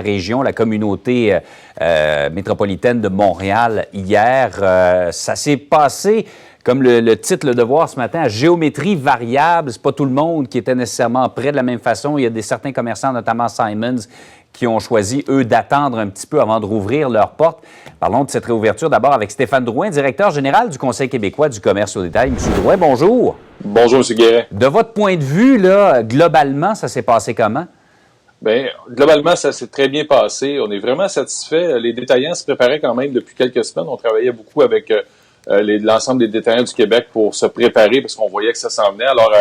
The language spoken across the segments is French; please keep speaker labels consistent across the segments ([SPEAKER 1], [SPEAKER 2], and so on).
[SPEAKER 1] région, la communauté métropolitaine de Montréal hier. Ça s'est passé, comme le titre Le Devoir ce matin, à géométrie variable. C'est pas tout le monde qui était nécessairement prêt de la même façon. Il y a certains commerçants, notamment Simons, qui ont choisi, eux, d'attendre un petit peu avant de rouvrir leurs portes. Parlons de cette réouverture d'abord avec Stéphane Drouin, directeur général du Conseil québécois du commerce au détail. Monsieur Drouin, bonjour.
[SPEAKER 2] Bonjour, M. Guérin.
[SPEAKER 1] De votre point de vue, là, globalement, ça s'est passé comment?
[SPEAKER 2] Bien, globalement, ça s'est très bien passé. On est vraiment satisfait. Les détaillants se préparaient quand même depuis quelques semaines. On travaillait beaucoup avec l'ensemble des détaillants du Québec pour se préparer parce qu'on voyait que ça s'en venait. Alors,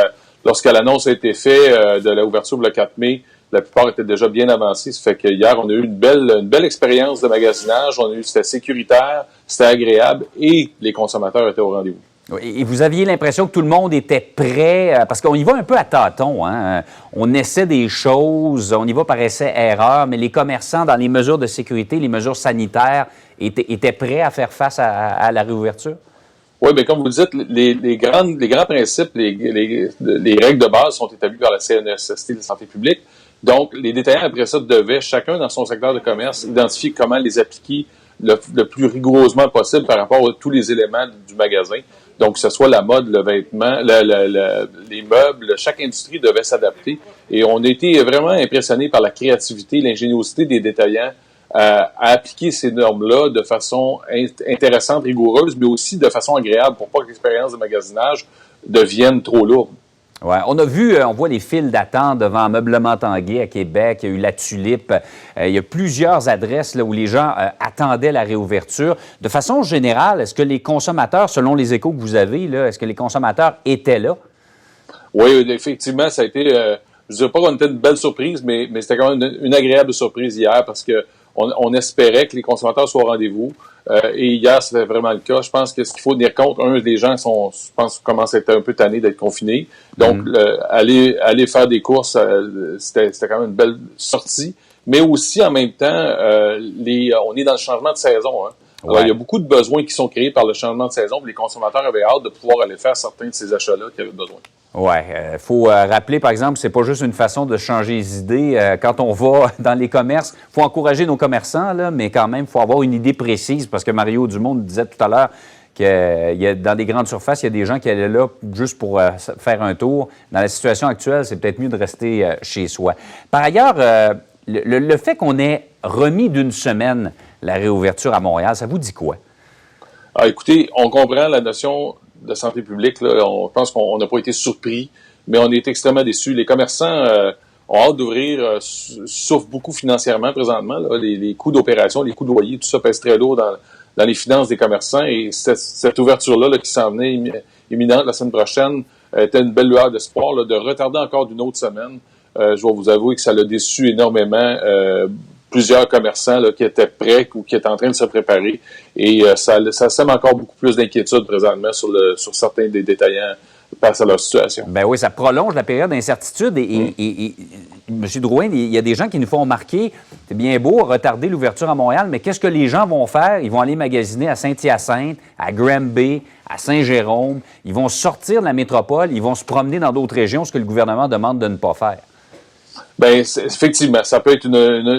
[SPEAKER 2] lorsque l'annonce a été faite de l'ouverture le 4 mai, la plupart étaient déjà bien avancés. Ça fait que hier, on a eu une belle expérience de magasinage. C'était sécuritaire, c'était agréable et les consommateurs étaient au rendez-vous.
[SPEAKER 1] Et vous aviez l'impression que tout le monde était prêt, parce qu'on y va un peu à tâtons, hein? On essaie des choses, on y va par essai-erreur, mais les commerçants, dans les mesures de sécurité, les mesures sanitaires, étaient prêts à faire face à la réouverture?
[SPEAKER 2] Oui, bien comme vous le dites, les grands principes, les règles de base sont établies par la CNESST de la santé publique. Donc, les détaillants, après ça, devaient, chacun dans son secteur de commerce, identifier comment les appliquer le plus rigoureusement possible par rapport à tous les éléments du magasin. Donc, que ce soit la mode, le vêtement, les meubles, chaque industrie devait s'adapter. Et on a été vraiment impressionnés par la créativité, l'ingéniosité des détaillants à appliquer ces normes-là de façon intéressante, rigoureuse, mais aussi de façon agréable pour pas que l'expérience de magasinage devienne trop lourde.
[SPEAKER 1] Ouais, on voit les files d'attente devant Meublement Tanguay à Québec. Il y a eu la Tulipe. Il y a plusieurs adresses là, où les gens attendaient la réouverture. De façon générale, est-ce que les consommateurs, selon les échos que vous avez, là, est-ce que les consommateurs étaient là?
[SPEAKER 2] Oui, effectivement, ça a été, je ne dirais pas qu'on était une belle surprise, mais c'était quand même une agréable surprise hier parce que on espérait que les consommateurs soient au rendez-vous. Et hier, c'était vraiment le cas. Je pense que ce qu'il faut tenir compte, les gens commencent à être un peu tannés d'être confinés. Donc, aller faire des courses, c'était quand même une belle sortie. Mais aussi, en même temps, on est dans le changement de saison. Hein. Alors, il y a beaucoup de besoins qui sont créés par le changement de saison. Les consommateurs avaient hâte de pouvoir aller faire certains de ces achats-là qui avaient besoin.
[SPEAKER 1] Oui, faut rappeler, par exemple, c'est pas juste une façon de changer les idées. Quand on va dans les commerces, il faut encourager nos commerçants, là, mais quand même, il faut avoir une idée précise, parce que Mario Dumont disait tout à l'heure que dans des grandes surfaces, il y a des gens qui allaient là juste pour faire un tour. Dans la situation actuelle, c'est peut-être mieux de rester chez soi. Par ailleurs, le fait qu'on ait remis d'une semaine la réouverture à Montréal, ça vous dit quoi?
[SPEAKER 2] Ah, écoutez, on comprend la notion de santé publique, là, on pense qu'on n'a pas été surpris, mais on est extrêmement déçus. Les commerçants ont hâte d'ouvrir, souffrent beaucoup financièrement présentement. Là, les coûts d'opération, les coûts de loyer, tout ça pèse très lourd dans les finances des commerçants. Et cette ouverture-là qui s'en venait imminente la semaine prochaine était une belle lueur d'espoir. Là, de retarder encore d'une autre semaine, je dois vous avouer que ça l'a déçu énormément. Plusieurs commerçants là, qui étaient prêts ou qui étaient en train de se préparer. Et ça sème encore beaucoup plus d'inquiétude présentement sur certains des détaillants face à leur situation.
[SPEAKER 1] Ben oui, ça prolonge la période d'incertitude. Et M. Drouin, il y a des gens qui nous font remarquer, c'est bien beau retarder l'ouverture à Montréal, mais qu'est-ce que les gens vont faire? Ils vont aller magasiner à Saint-Hyacinthe, à Granby, à Saint-Jérôme. Ils vont sortir de la métropole, ils vont se promener dans d'autres régions, ce que le gouvernement demande de ne pas faire.
[SPEAKER 2] Ben effectivement, ça peut être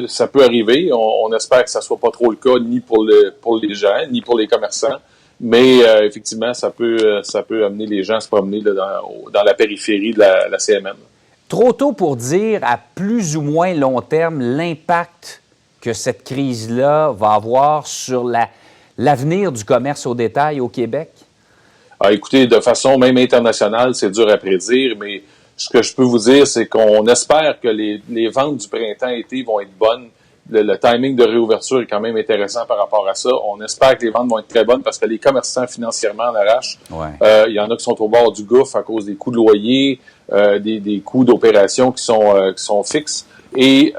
[SPEAKER 2] ça peut arriver. On espère que ça soit pas trop le cas ni pour les gens ni pour les commerçants, mais effectivement ça peut amener les gens à se promener là, dans la périphérie de la CMN.
[SPEAKER 1] Trop tôt pour dire à plus ou moins long terme l'impact que cette crise-là va avoir sur l'avenir du commerce au détail au Québec?
[SPEAKER 2] Ah, écoutez, de façon même internationale, c'est dur à prédire, mais ce que je peux vous dire, c'est qu'on espère que les ventes du printemps-été vont être bonnes. Le timing de réouverture est quand même intéressant par rapport à ça. On espère que les ventes vont être très bonnes parce que les commerçants financièrement en arrachent.
[SPEAKER 1] Ouais.
[SPEAKER 2] Il y en a qui sont au bord du gouffre à cause des coûts de loyer, des coûts d'opération qui sont fixes. Et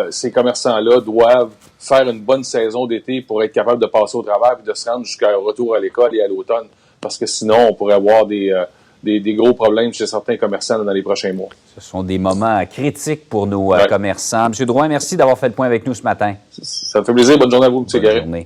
[SPEAKER 2] ces commerçants-là doivent faire une bonne saison d'été pour être capables de passer au travers et de se rendre jusqu'à retour à l'école et à l'automne. Parce que sinon, on pourrait avoir des gros problèmes chez certains commerçants dans les prochains mois.
[SPEAKER 1] Ce sont des moments critiques pour nos commerçants. M. Drouin, merci d'avoir fait le point avec nous ce matin.
[SPEAKER 2] Ça me fait plaisir. Bonne journée à vous, M. Guérin.